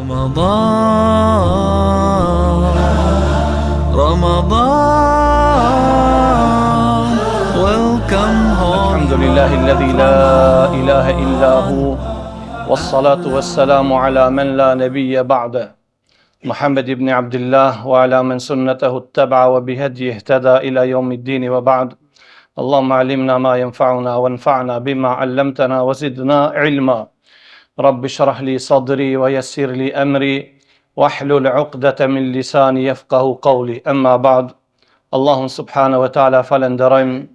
Ramadan, welcome home. Alhamdulillahi alladhi la ilaha illa hu, wassalatu wassalamu ala man la nabiyya ba'da, Muhammad ibn Abdullah wa ala man sunnatahu ittaba'a wa bihadyihi ihtada ila yawmiddin wa ba'd. Allahumma alimna ma yanfa'una wanfa'na bima 'allamtana wa zidna ilma. Rabbi shrah li sadri wa yassir li amri wahlul 'uqdata min lisani yafqahu qawli. Amma ba'd. Allahun subhanahu wa ta'ala falenderojm,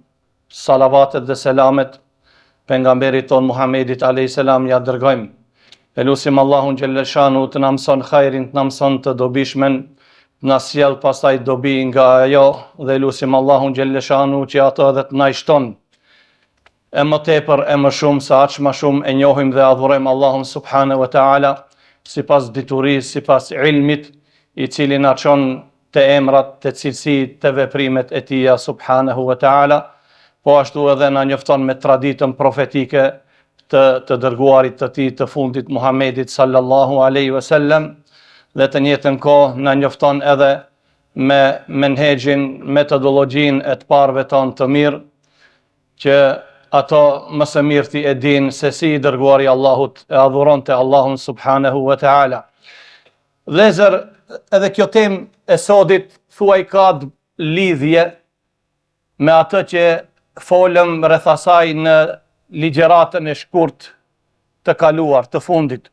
salavatet dhe selamet pejgamberit ton Muhammedit alayhis salam ja dërgojm. Elusim Allahun xhella shanu të na mëson khairin, të na mëson të dobishmen, na sjell pastaj dobi nga ajo, dhe elusim Allahun xhella shanu që ato edhe të na i shton e më tepër e më shumë sa aq më shumë e njohim dhe adhurojmë Allahun subhanahu wa ta'ala sipas diturisë, sipas ilmit i cili na çon te emrat, te cilësitë, te veprimet e tij subhanahu wa ta'ala, po ashtu edhe na njofton me traditën profetike të dërguarit të tij të fundit Muhammedit sallallahu alaihi wasallam, dhe të njëjtën kohë na njofton edhe me menhexhin, metodologjinë e të parëve tonë të mirë, që ato më së miri e din se si i dërguari Allahut e adhuronte Allahun subhanahu wa ta'ala. Vëllezër, edhe kjo temë e sodit thuaj ka lidhje me atë që folëm rreth asaj në ligjeratën e shkurt të kaluar, të fundit.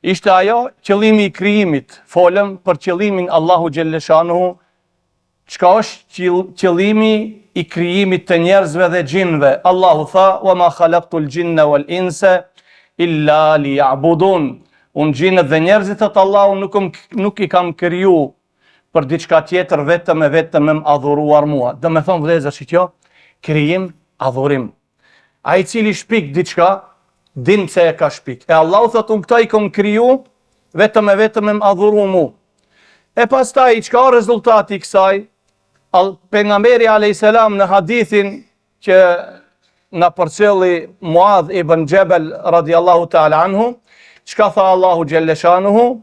Ishte ajo qëllimi i krijimit. Folëm për qëllimin Allahu xhelleshanuhu, çka është qëllimi i krijimit të njerëzve dhe gjinëve. Allahu tha: "Wa ma khalaqtul jinna wal insa illa liya'budun." Unë gjinët dhe njerëzit të Allahu nuk i kam kriju për diçka tjetër, vetëm me më adhuruar mua. Do me thonë vëllezër, shikjo, krijim, adhurim. Ai cili shpik diçka, din pse e ka shpik. E Allahu thot: "Unë këto i kam kriju vetëm me më adhuru mua." E pastaj çka rezultati i kësaj? Pejgamberi alayhis salam në hadithin që na përcjelli Muadh ibn Jabal radiyallahu ta'ala anhu, çka tha Allahu xhelleshanuhu?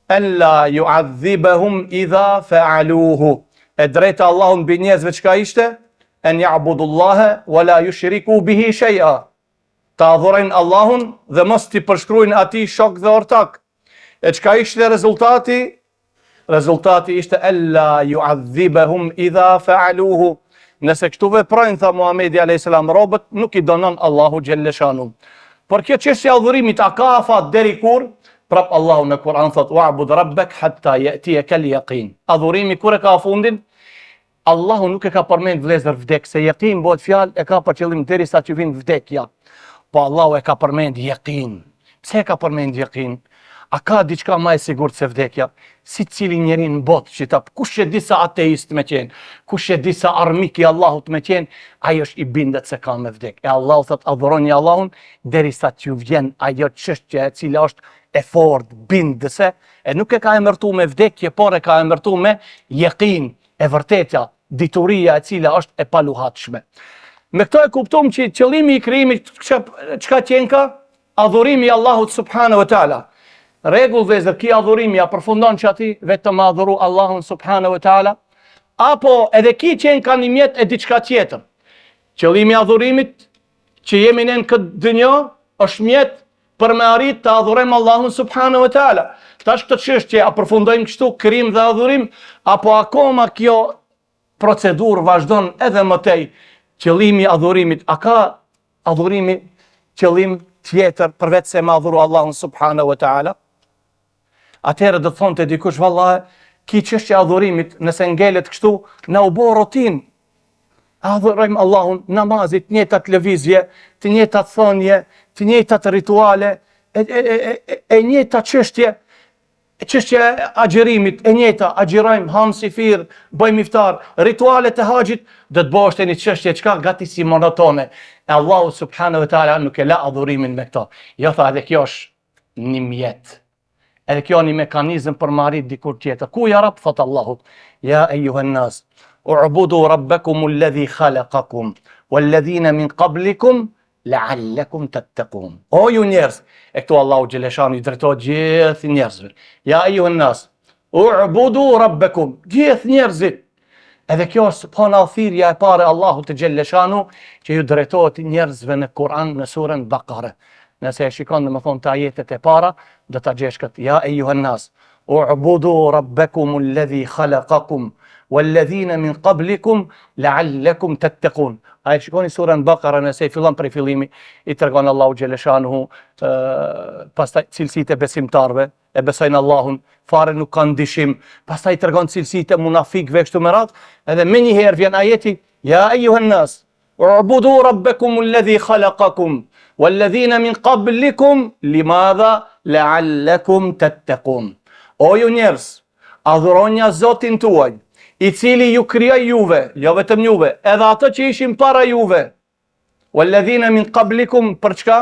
"Alla yu'adhibahum idha fa'aluhu." E drejta Allahun mbi njerëzve çka ishte? "En ya'budullaha wa la yushriku bihi shay'a." Ta adhurojnë Allahun dhe mos t'i përshkruajnë atij shok dhe ortak. E çka ishte rezultati? Rezultati ishte alla yu'adhibahum idha fa'aluhu. Nëse kështu veprojnë, tha Muhamedi alayhis salam, robët nuk i donon Allahu xhelleshanu. Por kjo çështje e adhurimit a ka afat deri kur? Prap Allahu në Kur'an thot: "Wa'bud rabbak hatta ya'tiyaka al-yaqin." Adhurimi kur e ka fundin? Allahu nuk e ka përmend vëllezër vdek, se yaqin bëhet fjalë e ka për qëllim derisa që vin vdekja. Po Allahu e ka përmend yaqin. Pse e ka përmend yaqin? A ka diçka më e sigurt se vdekja? Si cili njeri në botë që ta, kush e di sa ateist me qenë, kush e di sa armik i Allahut me qenë, ai është i bindet se ka me vdek. E Allahu thot: "Adhuroni Allahun derisa t'ju vjen ajo çështje e cila është e fortë, bindëse, e nuk e ka emërtu me vdekje, por e ka emërtu me yaqin, e vërtetja, dituria e cila është e paluhatshme." Me këto e kuptum që qëllimi i krijimit çka qenë ka? Adhurimi i Allahut subhanahu wa ta'ala. Rregull vëllezër, ki adhurimi ja përfundon që ati vetëm adhuru Allahun subhanahu wa ta'ala, apo edhe ki qenë ka një mjet e diçka tjetër. Qëllimi i adhurimit që jemi në këtë dynjë është mjet për me arrit të adhurojmë Allahun subhanahu wa ta'ala. Tash këtë çështje a përfundojmë kështu, krijim dhe adhurim, apo akoma kjo procedurë vazhdon edhe më tej? Qëllimi i adhurimit, a ka adhurimi qëllim tjetër përveç se me adhuru Allahun subhanahu wa ta'ala? Atëherë do të thonte dikush, vallahi, ki çështja e adhurimit, nëse ngelet kështu, na u bë rutinë. Adhurojmë Allahun, namazit, të njëjtat lëvizje, të njëjtat thonje, të njëjtat rituale, e njëjta çështje, çështja e agjerimit, e njëjta, agjirojmë, ham sifir, bëjmë iftar, ritualet e haxhit, do të bëhet një çështje çka gati si monotone. E Allahu subhanahu wa ta'ala nuk e la adhurimin me këto. Jo, tha, edhe kjo është një mjet. Edhe kjo një mekanizëm për marrit dikur tjetër. Ku ja rab, thot Allahu: "Ya eyyuhan nas, u'budu rabbakum alladhi khalaqakum walladhina min qablikum la'allakum tattaqun. O ju njerëz, e këtu Allahu xhaleshanu i drejtohet gjithë njerëzve. Ja ayyuhan nas, u'budu rabbakum. Gjithë njerëzit. Edhe kjo është subhanallahu thirrja e parë Allahu të xhaleshanu që ju drejtohet njerëzve në Kur'an në surën Bakare. Nëse e shikon domethënë të ajetet e para, do ta gjesh këtë. Ja ayyuhan nas, u'budu rabbakum alladhi khalaqakum walladhina min qablikum la'allakum tattaqun. A e shikoni surën Bakara nëse fillon prej fillimi, i tregon Allahu xhaleshanuhu pastaj cilësitë e besimtarëve, e besojnë Allahun, fare nuk kanë dyshim, pastaj tregon cilësitë e munafikëve kështu me radhë, edhe më një herë vjen ajeti ya ayyuhan nas u'budu rabbakum alladhi khalaqakum walladhina min qablikum limadha la'allakum tattaqun. O ju njerëz, adhuroni Zotin tuaj, i cili ju krijoi juve, jo vetëm juve, edhe ato që ishin para juve. Walladhina min qablikum, për çka?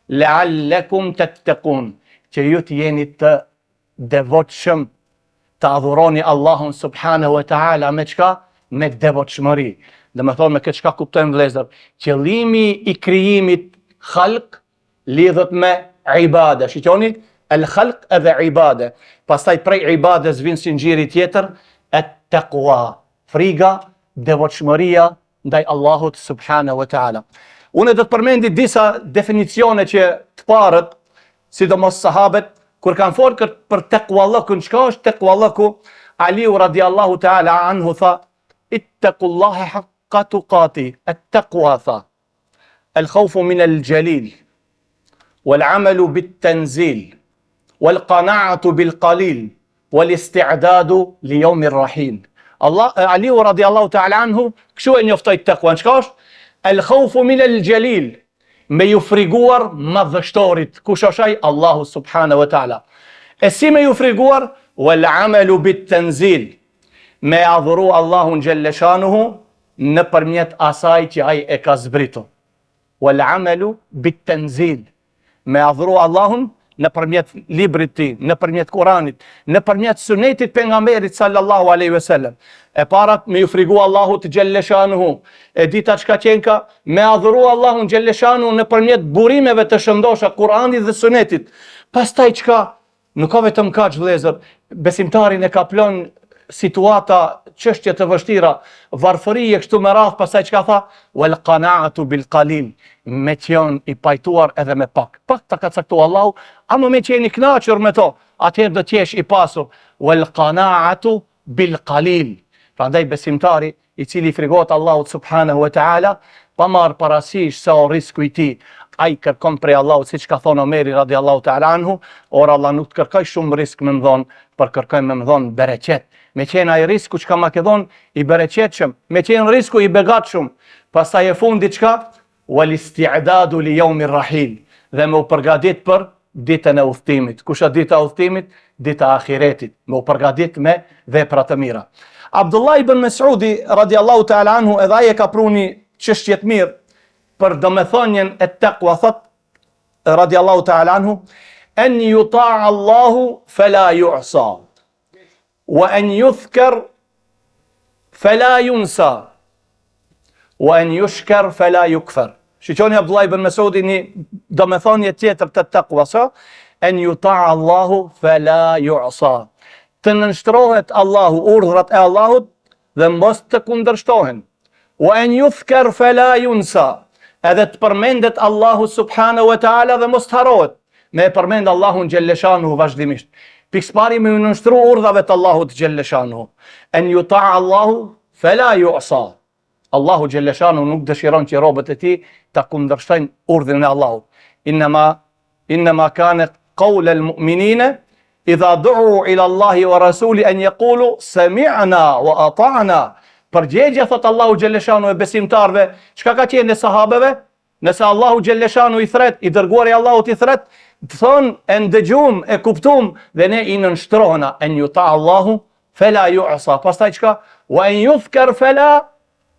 La'allakum tattaqun, që ju të jeni të devotshëm, të adhuroni Allahun subhanahu wa ta'ala me çka? Me devotshmëri. Domethënë me këtë çka kuptojmë vëllezër, qëllimi i krijimit khalq lidhet me ibade. Shikoni, el khalq edhe ibade. Pastaj prej ibades vjen sinxhiri tjetër, at-taqwa, friga, devotshmëria ndaj Allahut subhanahu wa ta'ala. Unë do të përmendi disa definicione që të parët, sidomos sahabët, kur kanë folur për taqwallahun, çka është taqwallahu? Aliu radiallahu ta'ala anhu tha, ittaqullaha haqqa tuqati, at-taqwa tha, al-khawfu min al-jalil, wal-amalu bit-tanzil, wal-qana'atu bil-qalil, wal-isti'dadu li yawmi ar-rahil. Aliu radiallahu ta'ala anhu kështu e njoftoi taqwa. Çka është? Al-khawfu min al-jalil, me ju friguar madhështorit. Kush është ai? Allahu subhanahu wa ta'ala. E si me ju friguar? Wal-amalu bit-tanzil, me adhuru Allahun xhaleshanuhu nëpërmjet asaj që ai e ka zbritur. Wal-amalu bit-tanzil, me adhuru Allahun nëpërmjet librit të tij, nëpërmjet Kuranit, nëpërmjet sunetit pejgamberit sallallahu alaihi wasallam. E para me ju frigu Allahut xhaleshanuhu, e dita çka qenka, me adhuru Allahun xhaleshanuhu nëpërmjet burimeve të shëndosha Kuranit dhe sunetit. Pastaj çka? Nuk ka vetëm kaq vëllezër, besimtarin e ka plon situata, çështje të vështira, varfëri e kështu me radhë, pastaj çka tha? Wal qana'atu bil qalil, me qenë i pajtuar edhe me pak. Pak ta ka caktuar Allahu, ama me qenë i kënaqur me to, atëherë do të jesh i pasur. Wal qana'atu bil qalil. Prandaj besimtari i cili frigohet Allahut subhanahu wa ta'ala, pa marr parasysh sa o risku i tij, ai kërkon prej Allahut, siç ka thonë Omeri radiallahu ta'ala anhu, ora Allah nuk të kërkoj shumë risk me më dhon, por kërkoj me më dhon bereqet. Me qenë ai risku që ka ma ke dhon i bereqetshëm, me qenë risku i begatshëm. Pastaj e fundit çka? Wal isti'dadu li yawmi ar-rahil, dhe me u përgatit për ditën e udhëtimit. Kush është dita e udhëtimit? Dita e ahiretit, me u përgatit me vepra të mira. Abdullah ibn Mas'udi radiallahu ta'ala anhu, edhe ai e ka pruni çështje të mirë për domethënien e taqwa, thot radiallahu ta'ala anhu, an yuta'a Allahu fala yu'sa, wa an yudhkar fala yunsa, wa an yushkar fala yukfar. Shiqoni Abdullah ibn Mas'udi një domethënie tjetër të taqwa, sa an yuta'a Allahu fala yu'sa, të nënshtrohet Allahu, urdhrat e Allahut dhe mos të kundërshtohen. Wa an yudhkar fala yunsa, edhe të përmendet Allahu subhanahu wa ta'ala dhe mos të harohet. Me përmend Allahun xhaleshanuhu vazhdimisht. Pikëspari me nënshtru urdhave të Allahut xhaleshanuhu. An yuta'a Allahu fala yu'sa. Allahu xhaleshanuhu nuk dëshiron që robët e tij ta kundërshtojnë urdhrin e Allahut. Innama kana qawla al-mu'minina idha du'u ila Allahi wa rasuli an yaqulu sami'na wa ata'na. Përgjegja, thot Allahu xhaleshanu e besimtarve, çka ka qenë e sahabeve? Nëse Allahu xhaleshanu i thret, i dërguari Allahut i thret, thon e ndëgjum, e kuptum dhe ne i nënshtrohena. En yuta Allahu fela yu'sa. Pastaj çka? Wa en yudhkar fela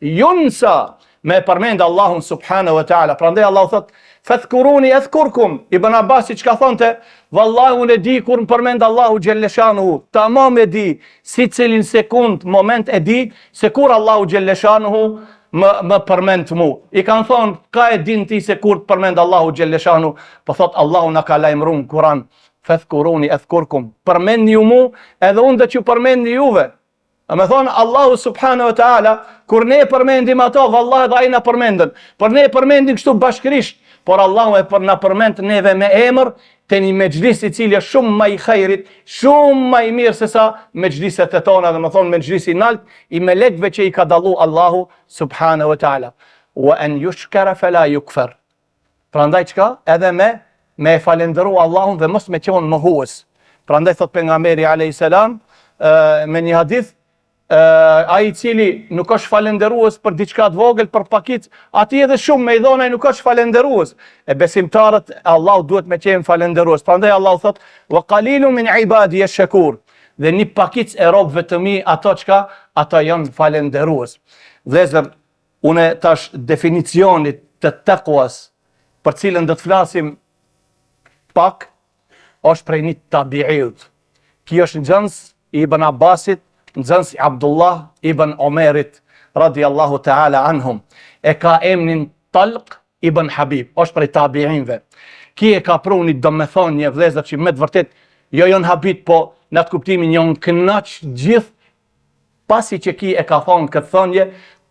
yunsa. Me përmend Allahun subhanahu wa ta'ala. Prandaj Allahu thot, fadhkuruni adhkurkum. Ibn Abbas çka thonte? Vallahi unë e di kur më përmend Allahu xhaleshanuhu, tamam e di, si cilin sekund, moment e di, se kur Allahu xhaleshanuhu më përmend mu. I kanë thonë, ka e din ti se kur të përmend Allahu Gjelleshanu, po thot Allahu na ka lajmëruar në Kur'an, fadhkuruni adhkurkum. Përmendni ju mu, edhe unë do t'ju përmendni juve. A me thonë Allahu subhanahu wa ta'ala, kur ne përmendim ato, vallahi dhe ai na përmendën. Por ne përmendim kështu bashkërisht, por Allahu e na përmend neve me emër, te një mexhlis i cili është shumë më i khairit, shumë më i mirë se sa mexhliset e tona, dhe me thonë mexhlisi i nalt i melekëve që i ka dallu Allahu subhanahu wa ta'ala. Wa an yushkara fala yukfar. Prandaj çka? Edhe me falendëru Allahun dhe mos me qenë mohues. Prandaj thot pejgamberi alayhis salam me një hadith, ai i cili nuk është falendërues për diçka të vogël, për pakicë, atij edhe shumë me i dhona nuk është falendërues. E besimtarët Allahu duhet me qenë falendërues. Prandaj Allahu thot: "Wa qalilun min ibadi ash-shakur." Dhe një pakicë e robëve të mi ato çka ata janë falendërues. Vëllezër, unë tash definicionit të takuas për cilën do të flasim pak është prej një tabi'it. Ki është nxënës i Ibn Abbasit, nxënës i Abdullah ibn Omerit radiallahu ta'ala anhum. E ka emnin Talq ibn Habib, është prej tabi'inve. Ki e ka pru një domethënie vëllezër që me të vërtet jo janë habit, po në atë kuptimin janë kënaq gjithë pasi që ki e ka thonë këtë thënie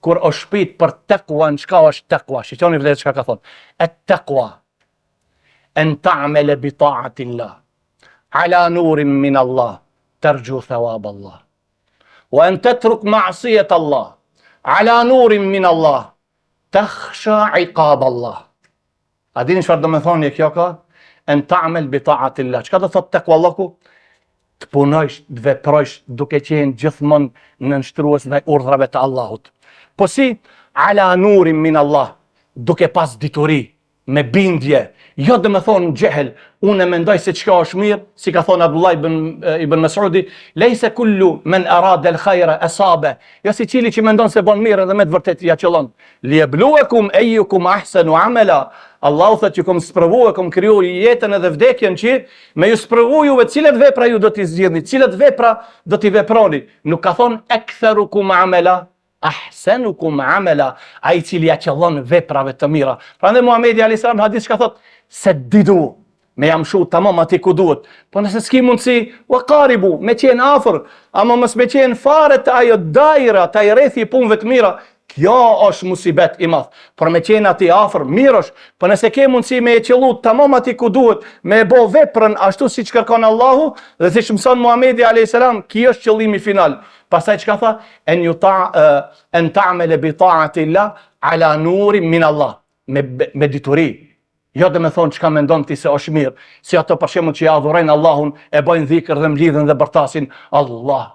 kur është shpit për takwa. Çka është takwa? Shikoni vëllezër çka ka thonë. At-taqwa an ta'mala bi ta'ati Allah ala nurin min Allah tarju thawab Allah. Wa an tatruk ma'siyat Allah ala nurin min Allah takhsha iqab Allah. A dini çfarë do të thonë kjo ka? An ta'mal bi ta'ati Allah. Çka do thotë takwa Allahu? Të punojsh, të veprojsh duke qenë gjithmonë në nështrues ndaj urdhrave të Allahut. Po si ala nurin min Allah, duke pas dituri, me bindje, jo dhe me thonë gjehel, unë e mendoj se çka është mirë, si ka thonë Abdullah ibn Mas'udi, lejse kullu men arada al-khajra asabe, jo si cili që mendon se bon mirë edhe me të vërtet ja qëllon. Liyabluwakum ayyukum ahsanu amala. Allahu thot që kom sprovu e kom kriju jetën edhe vdekjen që me ju sprovu juve cilat vepra ju do t'i zgjidhni, cilat vepra do t'i veproni. Nuk ka thonë aktharukum amala, ahsanukum amala, ai cili ja qëllon veprave të mira. Prandaj Muhamedi alayhis salam hadith ka thot saddidu, me jam shu tamam aty ku duhet. Po nëse s'ki mundsi, wa qaribu, me qenë afër, ama mos me qenë fare të ajo dajra, të ai rrethi punëve të mira. Kjo është musibet i madh. Por me qenë aty afër, mirë është, po nëse ke mundsi me e qellu tamam aty ku duhet, me e bë veprën ashtu siç kërkon Allahu, dhe siç mëson Muhamedi alayhis salam, ky është qëllimi final. Pastaj çka tha? En ta'mala bi ta'ati Allah ala nurin min Allah. Me dituri. Jo dhe me thonë çka mendon ti se është mirë. Si ato për shembull që ja adhurojnë Allahun, e bëjnë dhikr dhe mlidhen dhe bërtasin Allah,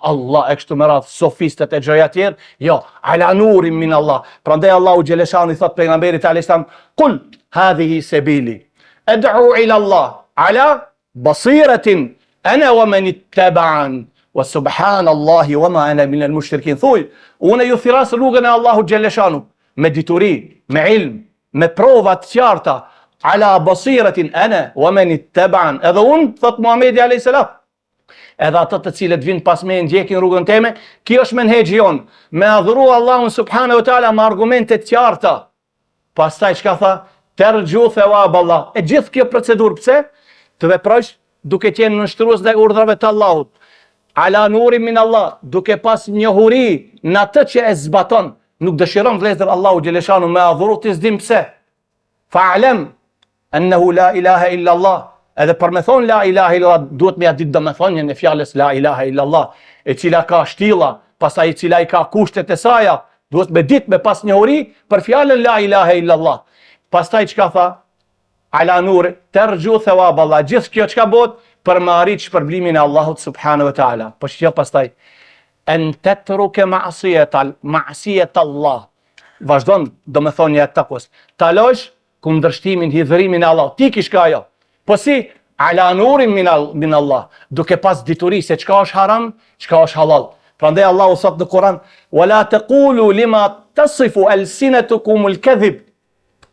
e kështu me radhë sofistët e gjoja tjerë. Jo, ala nurin min Allah. Prandaj Allahu xheleshani thot pejgamberit alayhis salam, "Qul hadhihi sabili ad'u ila Allah ala basiratin ana wa man ittaba'an." Wa subhanallahi wa ma ana min al-mushrikin. Thuj, unë ju thiras rrugën e Allahu xheleshanu me dituri, me ilm, me prova të qarta, ala basiratin ana wa man ittaba'an. Edhe unë, thot Muhamedi alayhis salam, edhe ato të cilët vinë pas me ndjekin rrugën teme, kjo është menhexhi jon, me adhuru Allahun subhanahu wa taala me argumente të qarta. Pastaj çka tha? Terju thawab Allah. E gjithë kjo procedurë pse? Të veprosh duke qenë nënshtrues ndaj urdhrave të Allahut. Ala nurin min Allah, duke pas njohuri në atë që e zbaton. Nuk dëshiron vëllezër Allahu xheleshanu me adhuru të zdim pse. Fa'lam annahu la ilaha illa Allah. Edhe për me thonë la ilaha illa Allah, duhet me ja ditë domethënien e fjalës la ilaha illa Allah, e cila ka shtilla, pastaj e cila i ka kushtet e saja. Duhet me ditë me pas njohuri për fjalën la ilaha illa Allah. Pastaj çka tha? Ala nur terju thawab Allah. Gjithë kjo çka bëhet për me arrit shpërblimin e Allahut subhanahu wa taala. Po shqip pastaj an tatruka ma'siyat Allah. Vazhdon domethënia e takos. Ta lësh kundërshtimin, hidhërimin e Allah. Ti kish ka ajo. Po si ala nurin min Allah, duke pas dituri se çka është haram, çka është halal. Prandaj Allahu thot në Kur'an: "Wala taqulu lima tasifu alsinatukum al-kadhib.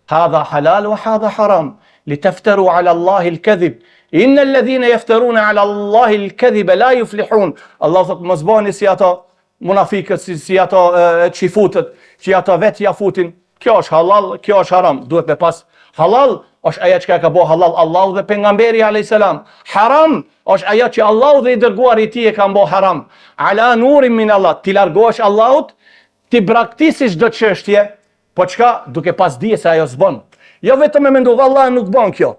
Hadha halal wa hadha haram, litaftaru ala Allahi al-kadhib. Innal ladhina yaftaruna ala Allahi al-kadhiba la yuflihun." Allah thot mos bani si ato munafikët, si ato qifutët, që ato vetë ja futin, kjo është halal, kjo është haram, duhet me pas halal, është ajo që ka bo halal Allahu dhe pejgamberi alayhis salam. Haram është ajo që Allahu dhe i dërguari i tij e kanë bo haram. Ala nurin min Allah, ti largohesh Allahut, ti braktisish çdo çështje, po çka duke pas dije se ajo s'bën. Jo vetëm me mendu vallahi nuk bën kjo.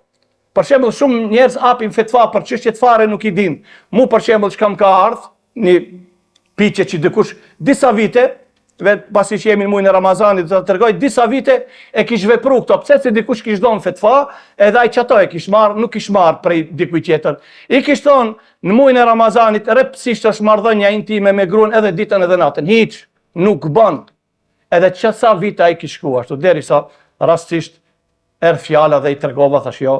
Për shembull, shumë njerëz hapin fetva për çështje të fare nuk i din. Mu për shembull çka ka ardh, një piqe që dikush disa vite, vetë pasi që jemi në muajin e Ramazanit, do të tregoj disa vite e kish vepru këto, pse se dikush kish dhënë fetva, edhe ai çato e kish marr, nuk kish marr prej dikujt tjetër. I kish thonë në muajin e Ramazanit, rreptësisht është marrëdhënia intime me gruan edhe ditën edhe natën. Hiç nuk bën. Edhe çsa vite ai kish shkuar ashtu, derisa rastisht erdh fjala dhe i tregova thash jo,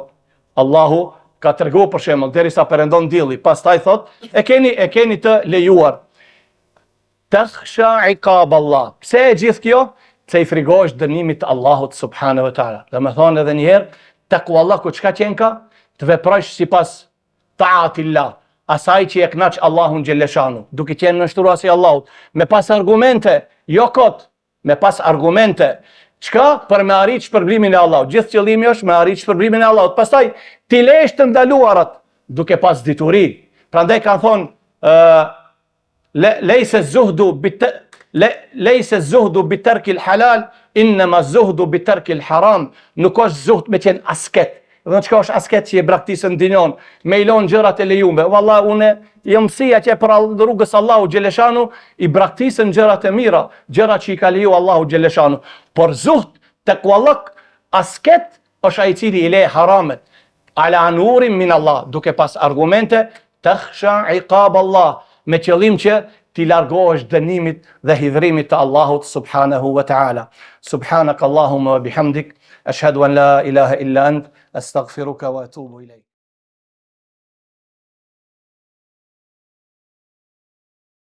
Allahu ka treguar për shembull, derisa perëndon dielli, pastaj thot, e keni të lejuar. Takhsha iqab Allah. Pse e gjithë kjo? Pse i frigohesh dënimit të Allahut subhanahu wa taala. Dhe më thonë edhe një herë, taqwa ku çka qen ka? Të veprosh sipas taatillah, asaj që e kënaq Allahun xhelleshanu, duke qenë në shtruasi i Allahut, me pas argumente, jo kot, me pas argumente. Çka? Për me arrit shpërblimin e Allahut. Gjithë qëllimi është me arrit shpërblimin e Allahut. Pastaj ti lesh të ndaluarat duke pas dituri. Prandaj kanë thonë lejse zuhdu bitarki l-halal, innema zuhdu bitarki l-haram. Nuk është zuhd me qenë asket. Dhe çka është asket që e braktisën dinjon, me ilon gjërat e lejume. Vallahi une jam mësia që për rrugës Allahu xheleshanu i braktisën gjërat e mira, gjërat që i ka leju Allahu xheleshanu. Por zuhd, taqwallak, asket është ai i cili i le haramet. Ala nurin min Allah, duke pas argumente, takhsha iqab Allah, me qëllim që ti largohesh dënimit dhe hidhrimit të Allahut subhanahu wa ta'ala. Subhanak Allahumma wa bihamdik, ashhadu an la ilaha illa ant, astaghfiruka wa atubu ilayk.